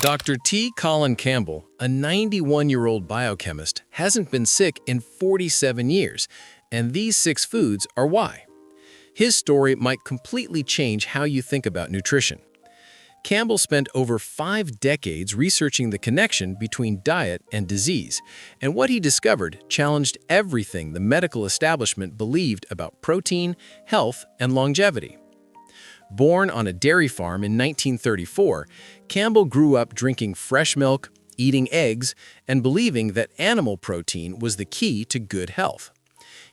Dr. T. Colin Campbell, a 91-year-old biochemist, hasn't been sick in 47 years, and these 6 foods are why. His story might completely change how you think about nutrition. Campbell spent over 5 decades researching the connection between diet and disease, and what he discovered challenged everything the medical establishment believed about protein, health, and longevity. Born on a dairy farm in 1934, Campbell grew up drinking fresh milk, eating eggs, and believing that animal protein was the key to good health.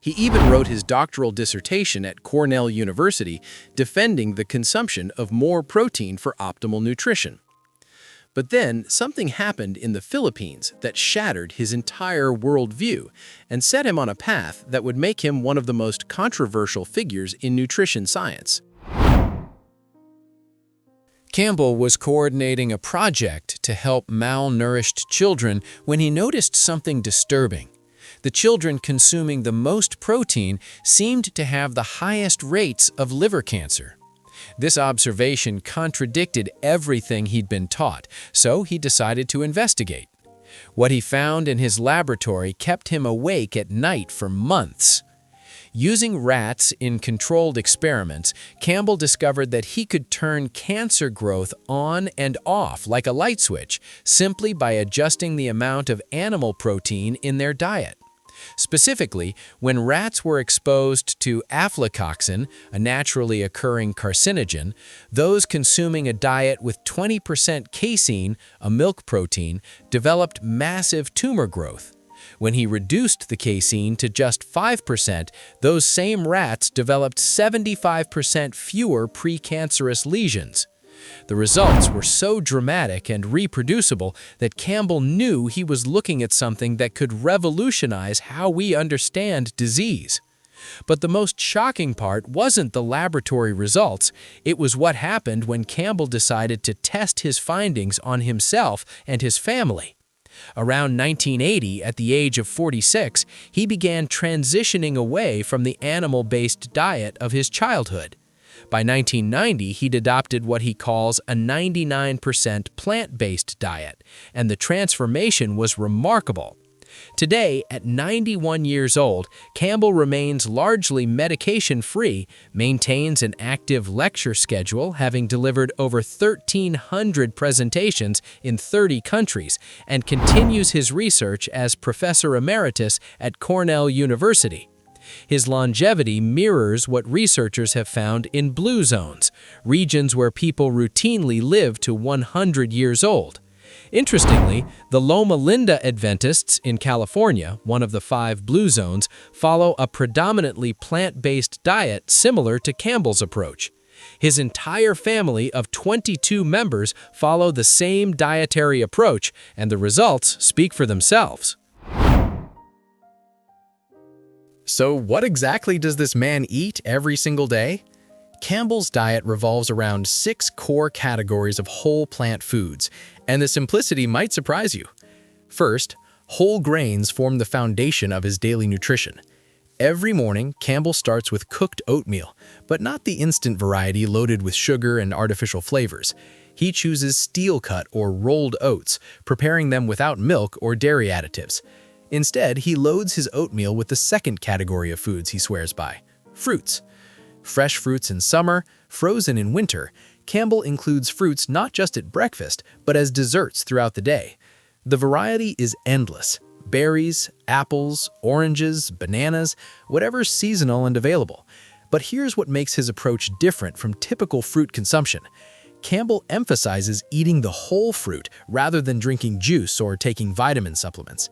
He even wrote his doctoral dissertation at Cornell University defending the consumption of more protein for optimal nutrition. But then something happened in the Philippines that shattered his entire worldview and set him on a path that would make him one of the most controversial figures in nutrition science. Campbell was coordinating a project to help malnourished children when he noticed something disturbing. The children consuming the most protein seemed to have the highest rates of liver cancer. This observation contradicted everything he'd been taught, so he decided to investigate. What he found in his laboratory kept him awake at night for months. Using rats in controlled experiments, Campbell discovered that he could turn cancer growth on and off like a light switch simply by adjusting the amount of animal protein in their diet. Specifically, when rats were exposed to aflatoxin, a naturally occurring carcinogen, those consuming a diet with 20% casein, a milk protein, developed massive tumor growth. When he reduced the casein to just 5%, those same rats developed 75% fewer precancerous lesions. The results were so dramatic and reproducible that Campbell knew he was looking at something that could revolutionize how we understand disease. But the most shocking part wasn't the laboratory results, it was what happened when Campbell decided to test his findings on himself and his family. Around 1980, at the age of 46, he began transitioning away from the animal-based diet of his childhood. By 1990, he'd adopted what he calls a 99% plant-based diet, and the transformation was remarkable. Today, at 91 years old, Campbell remains largely medication-free, maintains an active lecture schedule, having delivered over 1,300 presentations in 30 countries, and continues his research as Professor Emeritus at Cornell University. His longevity mirrors what researchers have found in blue zones, regions where people routinely live to 100 years old. Interestingly, the Loma Linda Adventists in California, one of the 5 blue zones, follow a predominantly plant-based diet similar to Campbell's approach. His entire family of 22 members follow the same dietary approach, and the results speak for themselves. So what exactly does this man eat every single day? Campbell's diet revolves around 6 core categories of whole plant foods, and the simplicity might surprise you. First, whole grains form the foundation of his daily nutrition. Every morning, Campbell starts with cooked oatmeal, but not the instant variety loaded with sugar and artificial flavors. He chooses steel-cut or rolled oats, preparing them without milk or dairy additives. Instead, he loads his oatmeal with the second category of foods he swears by: fruits. Fresh fruits in summer, frozen in winter, Campbell includes fruits not just at breakfast, but as desserts throughout the day. The variety is endless: berries, apples, oranges, bananas, whatever's seasonal and available. But here's what makes his approach different from typical fruit consumption. Campbell emphasizes eating the whole fruit rather than drinking juice or taking vitamin supplements.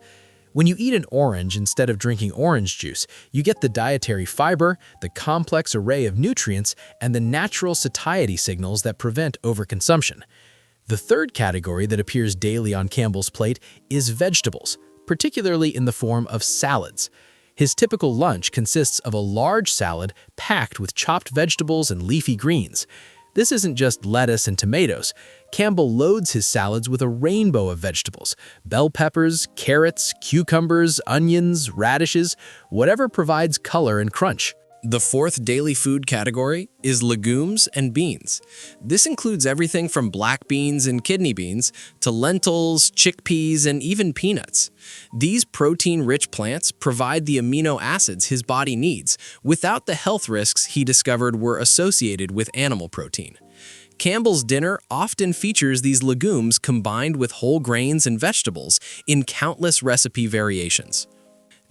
When you eat an orange instead of drinking orange juice, you get the dietary fiber, the complex array of nutrients, and the natural satiety signals that prevent overconsumption. The third category that appears daily on Campbell's plate is vegetables, particularly in the form of salads. His typical lunch consists of a large salad packed with chopped vegetables and leafy greens. This isn't just lettuce and tomatoes. Campbell loads his salads with a rainbow of vegetables: bell peppers, carrots, cucumbers, onions, radishes, whatever provides color and crunch. The fourth daily food category is legumes and beans. This includes everything from black beans and kidney beans to lentils, chickpeas, and even peanuts. These protein-rich plants provide the amino acids his body needs without the health risks he discovered were associated with animal protein. Campbell's dinner often features these legumes combined with whole grains and vegetables in countless recipe variations.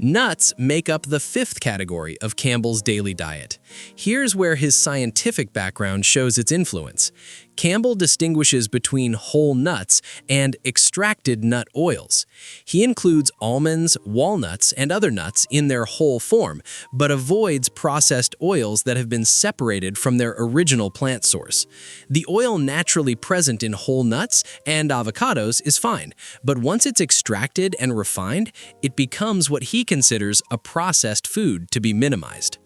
Nuts make up the fifth category of Campbell's daily diet. Here's where his scientific background shows its influence. Campbell distinguishes between whole nuts and extracted nut oils. He includes almonds, walnuts, and other nuts in their whole form, but avoids processed oils that have been separated from their original plant source. The oil naturally present in whole nuts and avocados is fine, but once it's extracted and refined, it becomes what he considers a processed food to be minimized.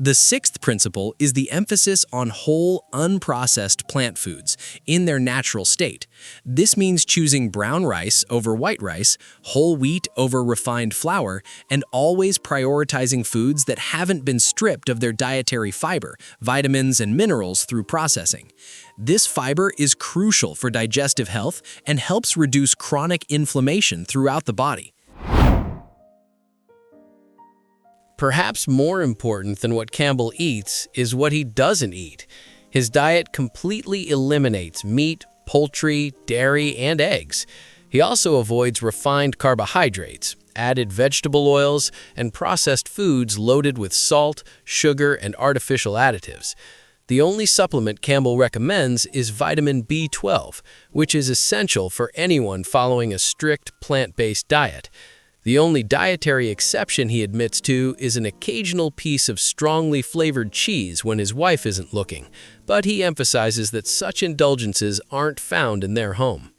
The sixth principle is the emphasis on whole, unprocessed plant foods in their natural state. This means choosing brown rice over white rice, whole wheat over refined flour, and always prioritizing foods that haven't been stripped of their dietary fiber, vitamins, and minerals through processing. This fiber is crucial for digestive health and helps reduce chronic inflammation throughout the body. Perhaps more important than what Campbell eats is what he doesn't eat. His diet completely eliminates meat, poultry, dairy, and eggs. He also avoids refined carbohydrates, added vegetable oils, and processed foods loaded with salt, sugar, and artificial additives. The only supplement Campbell recommends is vitamin B12, which is essential for anyone following a strict plant-based diet. The only dietary exception he admits to is an occasional piece of strongly flavored cheese when his wife isn't looking, but he emphasizes that such indulgences aren't found in their home.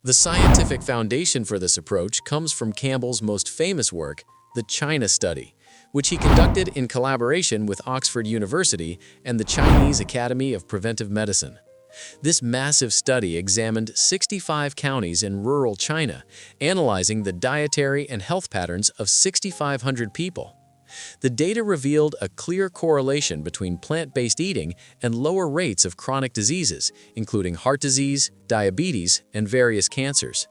The scientific foundation for this approach comes from Campbell's most famous work, the China Study, which he conducted in collaboration with Oxford University and the Chinese Academy of Preventive Medicine. This massive study examined 65 counties in rural China, analyzing the dietary and health patterns of 6,500 people. The data revealed a clear correlation between plant-based eating and lower rates of chronic diseases, including heart disease, diabetes, and various cancers.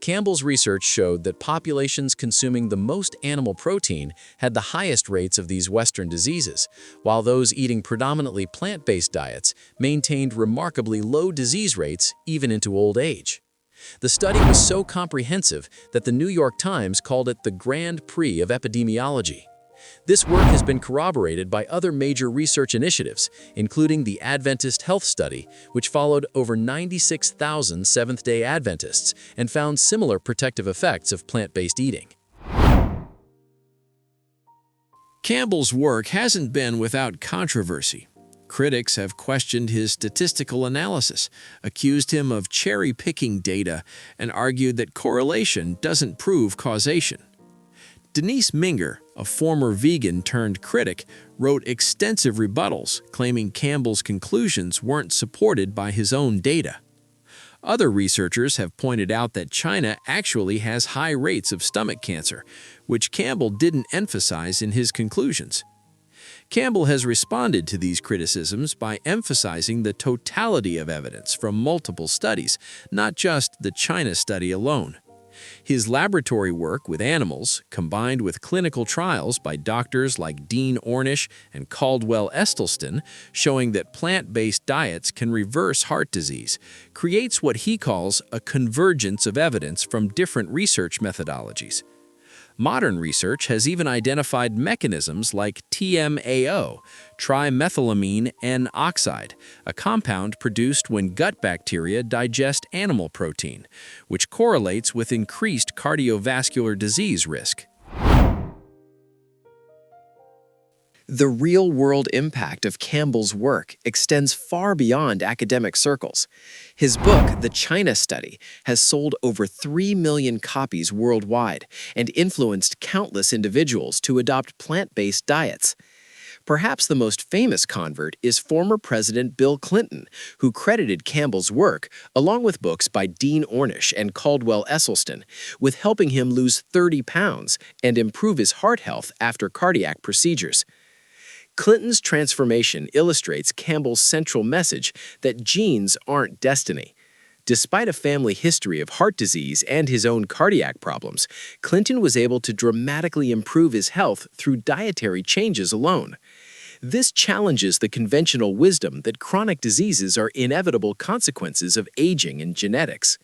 Campbell's research showed that populations consuming the most animal protein had the highest rates of these Western diseases, while those eating predominantly plant-based diets maintained remarkably low disease rates even into old age. The study was so comprehensive that the New York Times called it the Grand Prix of epidemiology. This work has been corroborated by other major research initiatives, including the Adventist Health Study, which followed over 96,000 Seventh-day Adventists and found similar protective effects of plant-based eating. Campbell's work hasn't been without controversy. Critics have questioned his statistical analysis, accused him of cherry-picking data, and argued that correlation doesn't prove causation. Denise Minger, a former vegan-turned-critic, wrote extensive rebuttals claiming Campbell's conclusions weren't supported by his own data. Other researchers have pointed out that China actually has high rates of stomach cancer, which Campbell didn't emphasize in his conclusions. Campbell has responded to these criticisms by emphasizing the totality of evidence from multiple studies, not just the China study alone. His laboratory work with animals, combined with clinical trials by doctors like Dean Ornish and Caldwell Esselstyn, showing that plant-based diets can reverse heart disease, creates what he calls a convergence of evidence from different research methodologies. Modern research has even identified mechanisms like TMAO, trimethylamine N-oxide, a compound produced when gut bacteria digest animal protein, which correlates with increased cardiovascular disease risk. The real-world impact of Campbell's work extends far beyond academic circles. His book, The China Study, has sold over 3 million copies worldwide and influenced countless individuals to adopt plant-based diets. Perhaps the most famous convert is former President Bill Clinton, who credited Campbell's work, along with books by Dean Ornish and Caldwell Esselstyn, with helping him lose 30 pounds and improve his heart health after cardiac procedures. Clinton's transformation illustrates Campbell's central message that genes aren't destiny. Despite a family history of heart disease and his own cardiac problems, Clinton was able to dramatically improve his health through dietary changes alone. This challenges the conventional wisdom that chronic diseases are inevitable consequences of aging and genetics.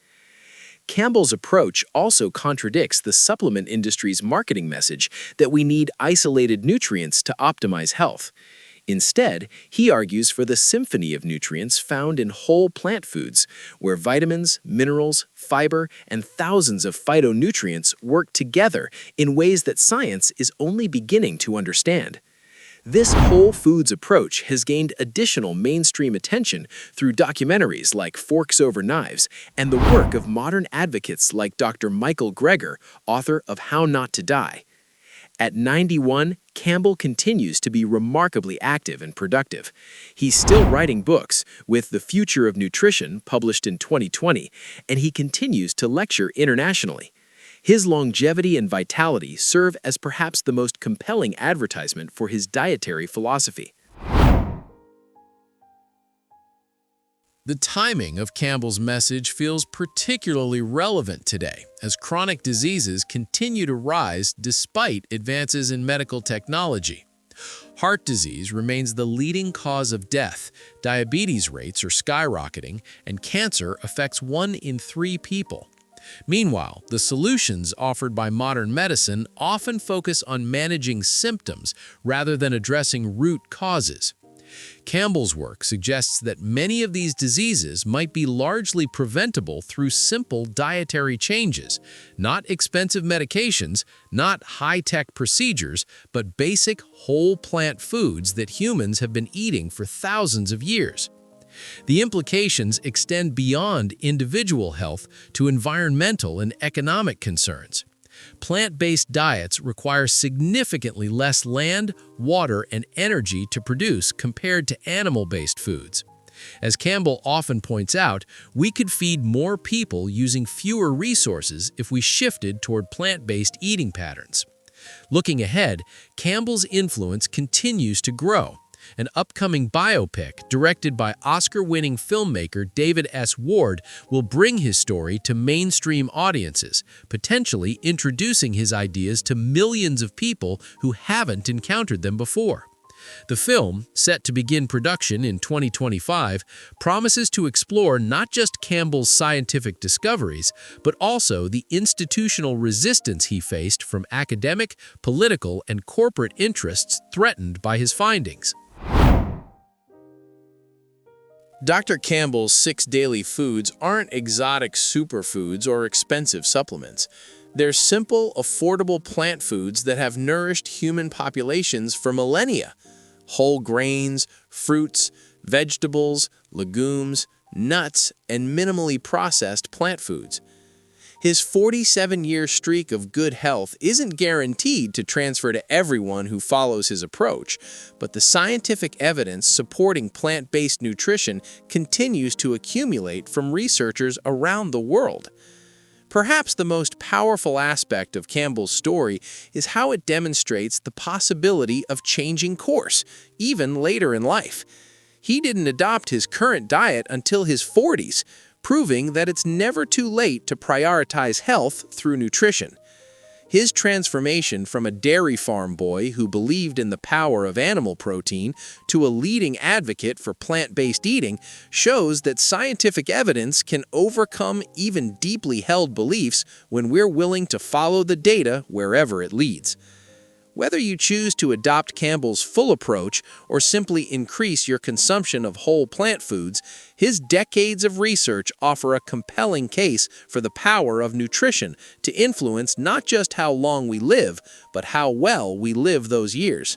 Campbell's approach also contradicts the supplement industry's marketing message that we need isolated nutrients to optimize health. Instead, he argues for the symphony of nutrients found in whole plant foods, where vitamins, minerals, fiber, and thousands of phytonutrients work together in ways that science is only beginning to understand. This whole foods approach has gained additional mainstream attention through documentaries like Forks Over Knives and the work of modern advocates like Dr. Michael Greger, author of How Not to Die. At 91, Campbell continues to be remarkably active and productive. He's still writing books, with The Future of Nutrition, published in 2020, and he continues to lecture internationally. His longevity and vitality serve as perhaps the most compelling advertisement for his dietary philosophy. The timing of Campbell's message feels particularly relevant today, as chronic diseases continue to rise despite advances in medical technology. Heart disease remains the leading cause of death, diabetes rates are skyrocketing, and cancer affects 1 in 3 people. Meanwhile, the solutions offered by modern medicine often focus on managing symptoms rather than addressing root causes. Campbell's work suggests that many of these diseases might be largely preventable through simple dietary changes, not expensive medications, not high-tech procedures, but basic whole plant foods that humans have been eating for thousands of years. The implications extend beyond individual health to environmental and economic concerns. Plant-based diets require significantly less land, water, and energy to produce compared to animal-based foods. As Campbell often points out, we could feed more people using fewer resources if we shifted toward plant-based eating patterns. Looking ahead, Campbell's influence continues to grow. An upcoming biopic directed by Oscar-winning filmmaker David S. Ward will bring his story to mainstream audiences, potentially introducing his ideas to millions of people who haven't encountered them before. The film, set to begin production in 2025, promises to explore not just Campbell's scientific discoveries, but also the institutional resistance he faced from academic, political, and corporate interests threatened by his findings. Dr. Campbell's 6 daily foods aren't exotic superfoods or expensive supplements. They're simple, affordable plant foods that have nourished human populations for millennia. Whole grains, fruits, vegetables, legumes, nuts, and minimally processed plant foods. His 47-year streak of good health isn't guaranteed to transfer to everyone who follows his approach, but the scientific evidence supporting plant-based nutrition continues to accumulate from researchers around the world. Perhaps the most powerful aspect of Campbell's story is how it demonstrates the possibility of changing course, even later in life. He didn't adopt his current diet until his 40s, proving that it's never too late to prioritize health through nutrition. His transformation from a dairy farm boy who believed in the power of animal protein to a leading advocate for plant-based eating shows that scientific evidence can overcome even deeply held beliefs when we're willing to follow the data wherever it leads. Whether you choose to adopt Campbell's full approach or simply increase your consumption of whole plant foods, his decades of research offer a compelling case for the power of nutrition to influence not just how long we live, but how well we live those years.